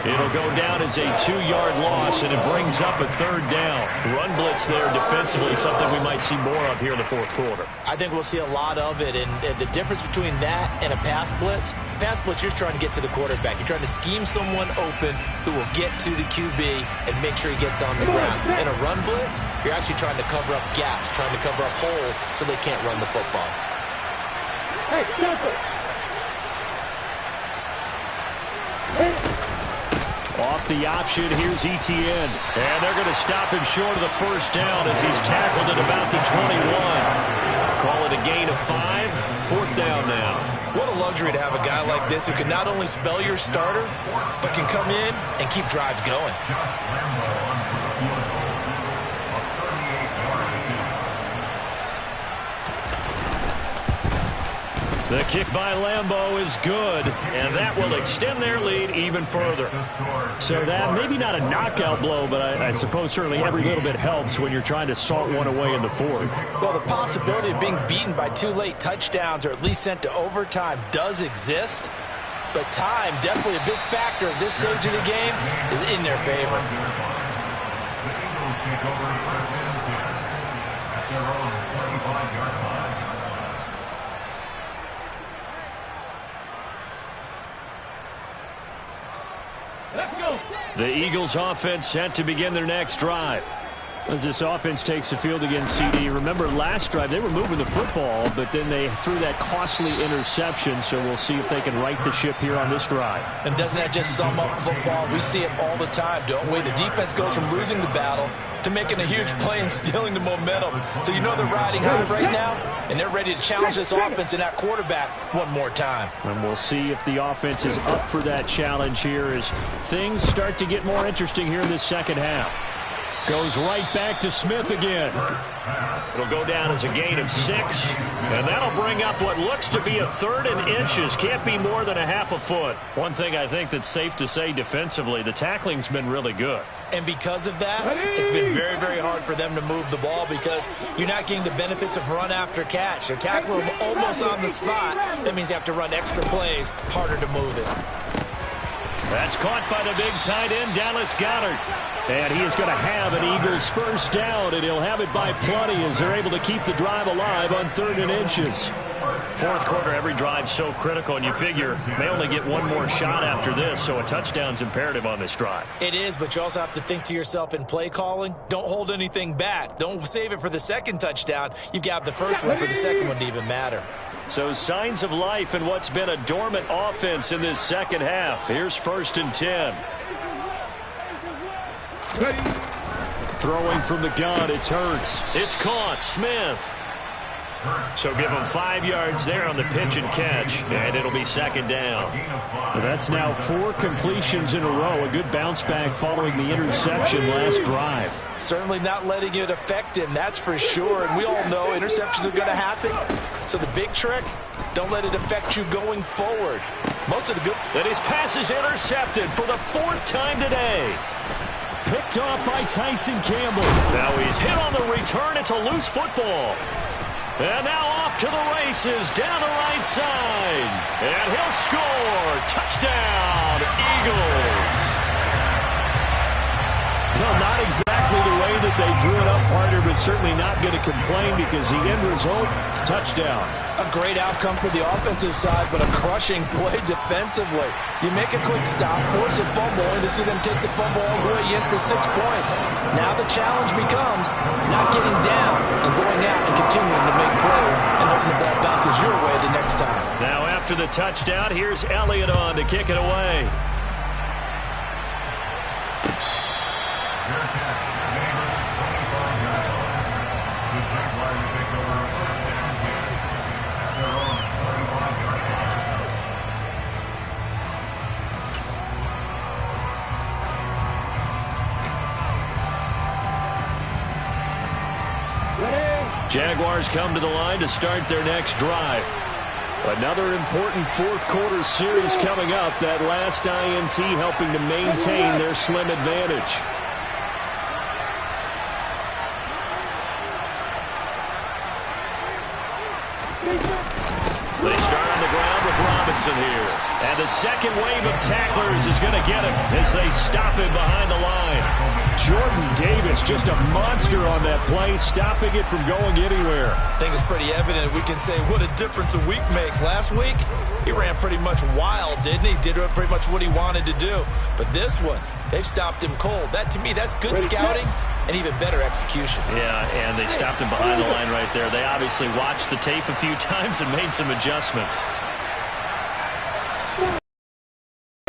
It'll go down as a 2-yard loss, and it brings up a 3rd down. Run blitz there defensively, something we might see more of here in the 4th quarter. I think we'll see a lot of it, and the difference between that and a pass blitz, you're just trying to get to the quarterback. You're trying to scheme someone open who will get to the QB and make sure he gets on the ground. In a run blitz, you're actually trying to cover up gaps, trying to cover up holes so they can't run the football. Hey, stop it! Off the option, here's Etienne. And they're going to stop him short of the 1st down as he's tackled at about the 21. Call it a gain of 5. 4th down now. What a luxury to have a guy like this who can not only spell your starter, but can come in and keep drives going. The kick by Lambeau is good, and that will extend their lead even further. So that, maybe not a knockout blow, but I suppose certainly every little bit helps when you're trying to salt one away in the 4th. Well, the possibility of being beaten by 2 late touchdowns or at least sent to overtime does exist, but time, definitely a big factor at this stage of the game, is in their favor. The Eagles offense set to begin their next drive. As this offense takes the field against CD, remember last drive they were moving the football, but then they threw that costly interception, so we'll see if they can right the ship here on this drive. And doesn't that just sum up football? We see it all the time, don't we? The defense goes from losing the battle to making a huge play and stealing the momentum. So you know they're riding high right now, and they're ready to challenge this offense and that quarterback one more time. And we'll see if the offense is up for that challenge here as things start to get more interesting here in this 2nd half. Goes right back to Smith again. It'll go down as a gain of 6, and that'll bring up what looks to be a 3rd and inches. Can't be more than a half a foot. One thing I think that's safe to say defensively, the tackling's been really good. And because of that, it's been very, very hard for them to move the ball because you're not getting the benefits of run after catch. They're tackling them almost on the spot. That means you have to run extra plays, harder to move it. That's caught by the big tight end, Dallas Goedert. And he is going to have an Eagles first down, and he'll have it by plenty as they're able to keep the drive alive on 3rd and inches. Fourth quarter, every drive's so critical, and you figure may only get one more shot after this, so a touchdown's imperative on this drive. It is, but you also have to think to yourself in play calling, don't hold anything back. Don't save it for the second touchdown. You've got the first one for the second one to even matter. So signs of life in what's been a dormant offense in this second half. Here's 1st and 10. Throwing from the gun, it's Hurts. It's caught. Smith. So give him 5 yards there on the pitch and catch, and it'll be 2nd down. Well, that's now 4 completions in a row. A good bounce back following the interception last drive. Certainly not letting it affect him, that's for sure. And we all know interceptions are going to happen. So the big trick, don't let it affect you going forward. Most of the good... And his pass is intercepted for the 4th time today. Picked off by Tyson Campbell. Now he's hit on the return. It's a loose football. And now off to the races down the right side. And he'll score. Touchdown, Eagles. Well, not exactly the way that they drew it up, partner, but certainly not going to complain because the end result, touchdown. A great outcome for the offensive side, but a crushing play defensively. You make a quick stop, force a fumble, and to see them take the fumble all the way in for 6 points. Now the challenge becomes not getting down and going out and continuing to make plays and hoping the ball bounces your way the next time. Now after the touchdown, here's Elliott on to kick it away. Jaguars come to the line to start their next drive. Another important fourth quarter series coming up. That last INT helping to maintain their slim advantage. They start on the ground with Robinson here. And the second wave of tacklers is going to get him as they stop him behind the line. Jordan Davis, just a monster on that play, stopping it from going anywhere. I think it's pretty evident. We can say what a difference a week makes. Last week, he ran pretty much wild, didn't he? Did pretty much what he wanted to do. But this one, they've stopped him cold. That, to me, that's good scouting and even better execution. Yeah, and they stopped him behind the line right there. They obviously watched the tape a few times and made some adjustments.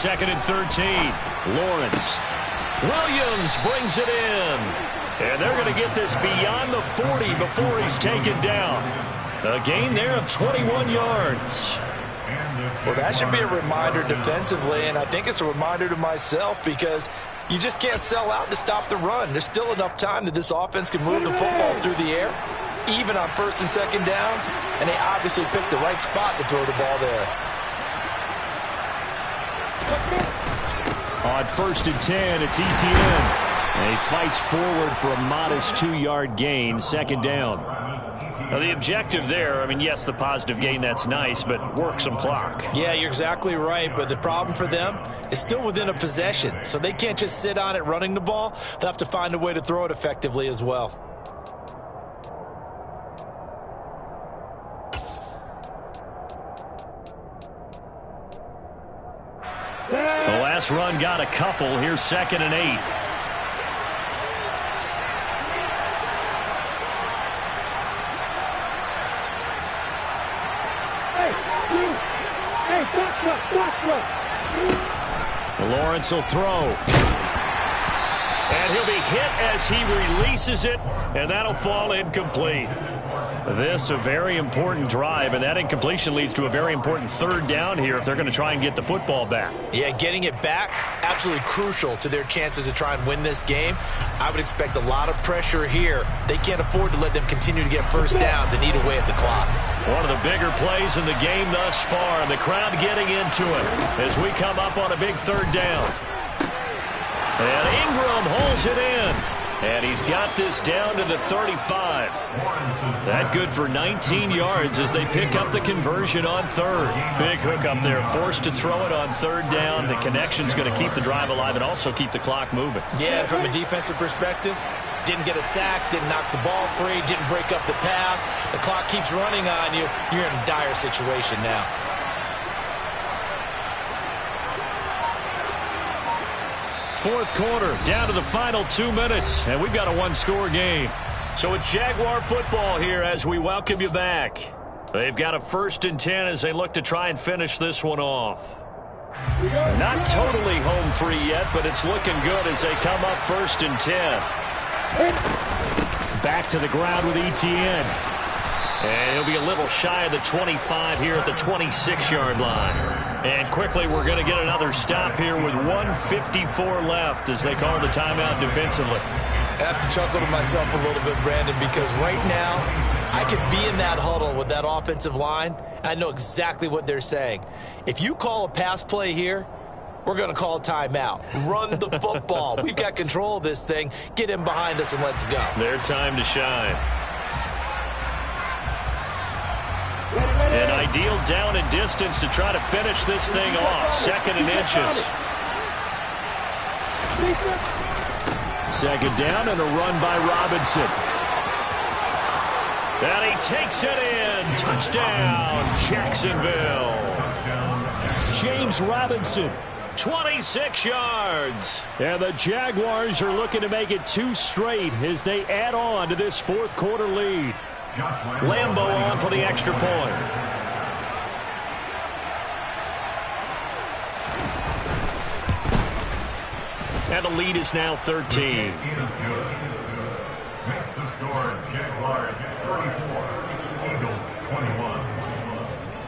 2nd and 13. Lawrence. Williams brings it in. And they're going to get this beyond the 40 before he's taken down. A gain there of 21 yards. Well, that should be a reminder defensively, and I think it's a reminder to myself because you just can't sell out to stop the run. There's still enough time that this offense can move the football through the air, even on 1st and 2nd downs, and they obviously picked the right spot to throw the ball there. On 1st and 10, it's ETN. And he fights forward for a modest 2-yard gain, 2nd down. Now the objective there, I mean, yes, the positive gain, that's nice, but work some clock. Yeah, you're exactly right, but the problem for them is still within a possession, so they can't just sit on it running the ball. They'll have to find a way to throw it effectively as well. The last run got a couple. Here's 2nd and 8. Lawrence will throw. And he'll be hit as he releases it, and that'll fall incomplete. This a very important drive, and that incompletion leads to a very important 3rd down here if they're going to try and get the football back. Yeah, getting it back, absolutely crucial to their chances to try and win this game. I would expect a lot of pressure here. They can't afford to let them continue to get first downs and eat away at the clock. One of the bigger plays in the game thus far, and the crowd getting into it as we come up on a big 3rd down. And Ingram holds it in. And he's got this down to the 35. That good for 19 yards as they pick up the conversion on third. Big hook up there, forced to throw it on third down. The connection's going to keep the drive alive and also keep the clock moving. Yeah, and from a defensive perspective, didn't get a sack, didn't knock the ball free, didn't break up the pass. The clock keeps running on you. You're in a dire situation now. Fourth quarter, down to the final 2 minutes, and we've got a one-score game. So it's Jaguar football here as we welcome you back. They've got a 1st and 10 as they look to try and finish this one off. Not totally home free yet, but it's looking good as they come up 1st and 10. Back to the ground with Etienne. And he'll be a little shy of the 25 here at the 26-yard line. And quickly, we're going to get another stop here with 1:54 left as they call the timeout defensively. I have to chuckle to myself a little bit, Brandon, because right now I could be in that huddle with that offensive line, and I know exactly what they're saying. If you call a pass play here, we're going to call a timeout. Run the football. We've got control of this thing. Get him behind us and let's go. Their time to shine. An ideal down and distance to try to finish this thing off. 2nd and inches. Second down and a run by Robinson. And he takes it in. Touchdown, Jacksonville. James Robinson. 26 yards. And the Jaguars are looking to make it 2 straight as they add on to this fourth quarter lead. Lambo on for the extra point. And the lead is now 13.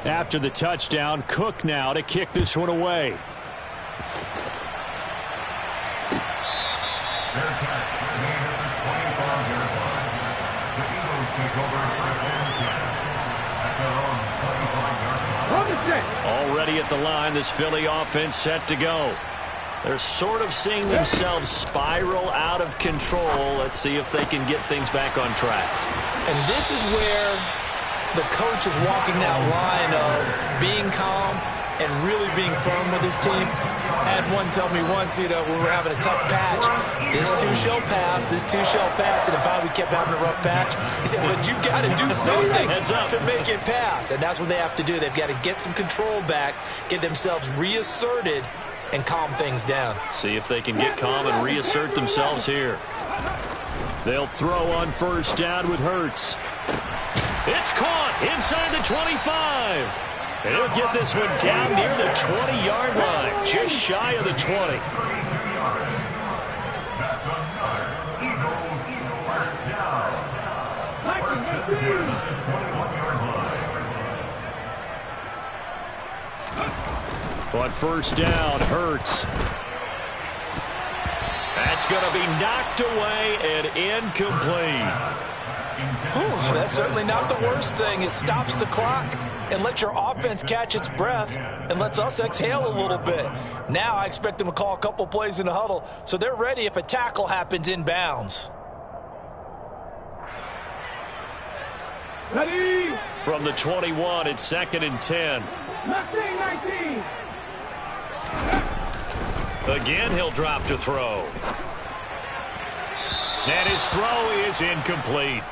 After the touchdown, Cook now to kick this one away. Already at the line, this Philly offense set to go. They're sort of seeing themselves spiral out of control. Let's see if they can get things back on track. And this is where the coach is walking that line of being calm and really being firm with his team. I had one tell me once, when we were having a tough patch, this too shall pass, this too shall pass. And if we kept having a rough patch, he said, but you got to do something to make it pass. And that's what they have to do. They've got to get some control back, get themselves reasserted, and calm things down. See if they can get calm and reassert themselves here. They'll throw on 1st down with Hurts. It's caught inside the 25. And he'll get this one down near the 20-yard line, just shy of the 20. On 1st down, Hurts. That's going to be knocked away and incomplete. Whew, that's certainly not the worst thing. It stops the clock and lets your offense catch its breath and lets us exhale a little bit. Now I expect them to call a couple plays in the huddle so they're ready if a tackle happens inbounds. Ready? From the 21, it's 2nd and 10. 19. Again, he'll drop to throw. And his throw is incomplete.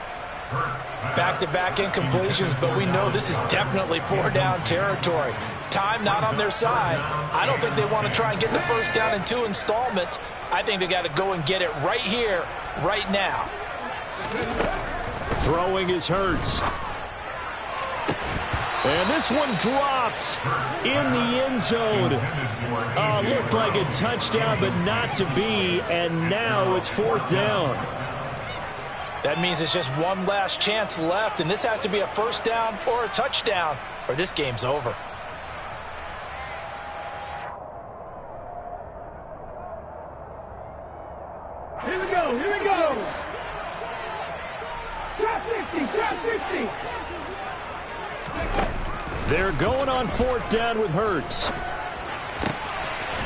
Back-to-back incompletions, but we know this is definitely 4-down territory. Time not on their side. I don't think they want to try and get the 1st down in 2 installments. I think they got to go and get it right here, right now. Throwing is Hurts. And this one dropped in the end zone. Looked like a touchdown, but not to be. And now it's 4th down. That means it's just one last chance left, and this has to be a 1st down or a touchdown, or this game's over. Here we go. Here we go. Drop 50. Drop 50. They're going on 4th down with Hurts.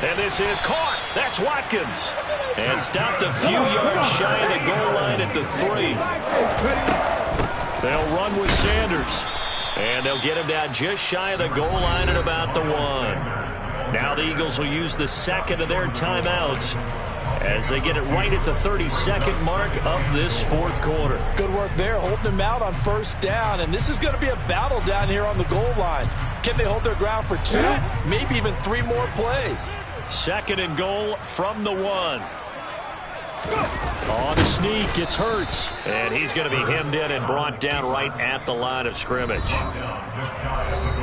And this is caught. That's Watkins. And stopped a few yards shy of the goal line at the 3. They'll run with Sanders. And they'll get him down just shy of the goal line at about the 1. Now the Eagles will use the second of their timeouts as they get it right at the 32nd mark of this fourth quarter. Good work there, holding them out on first down. And this is going to be a battle down here on the goal line. Can they hold their ground for 2, maybe even 3 more plays? Second and goal from the 1. On the sneak, it's Hurts. And he's going to be hemmed in and brought down right at the line of scrimmage.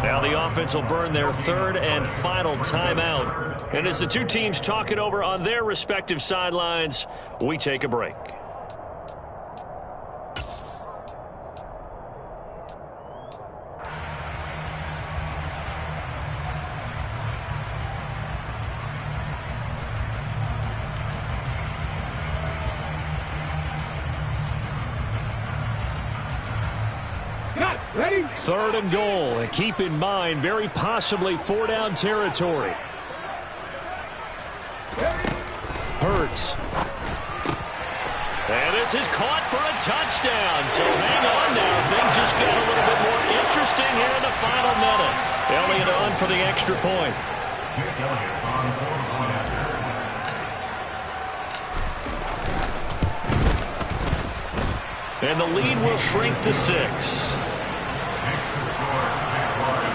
Now the offense will burn their third and final timeout. And as the two teams talk it over on their respective sidelines, we take a break. Ready? Third and goal, and keep in mind, very possibly 4-down territory. Hurts. And this is caught for a touchdown. So hang on now. Things just got a little bit more interesting here in the final minute. Elliott on for the extra point. And the lead will shrink to 6.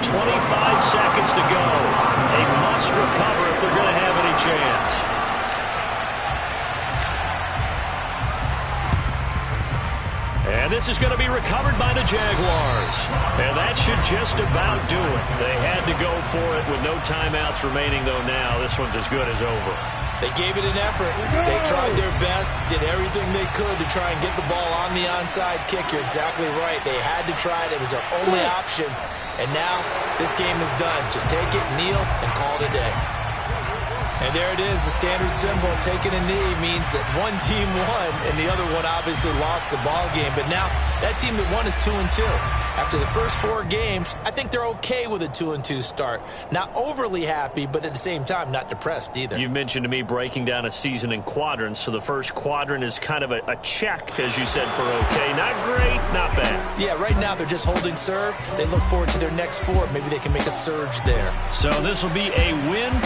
25 seconds to go. A must recover if they're going to have any chance. And this is going to be recovered by the Jaguars. And that should just about do it. They had to go for it with no timeouts remaining, though now this one's as good as over. They gave it an effort. They tried their best, did everything they could to try and get the ball on the onside kick. You're exactly right. They had to try it. It was their only option. And now this game is done. Just take it, kneel, and call it a day. And there it is, the standard symbol. Taking a knee means that one team won, and the other one obviously lost the ball game. But now that team that won is 2-2. After the first 4 games, I think they're okay with a 2-2 start. Not overly happy, but at the same time, not depressed either. You mentioned to me breaking down a season in quadrants. So the first quadrant is kind of a check, as you said, for okay. Not great, not bad. Yeah, right now they're just holding serve. They look forward to their next 4. Maybe they can make a surge there. So this will be a win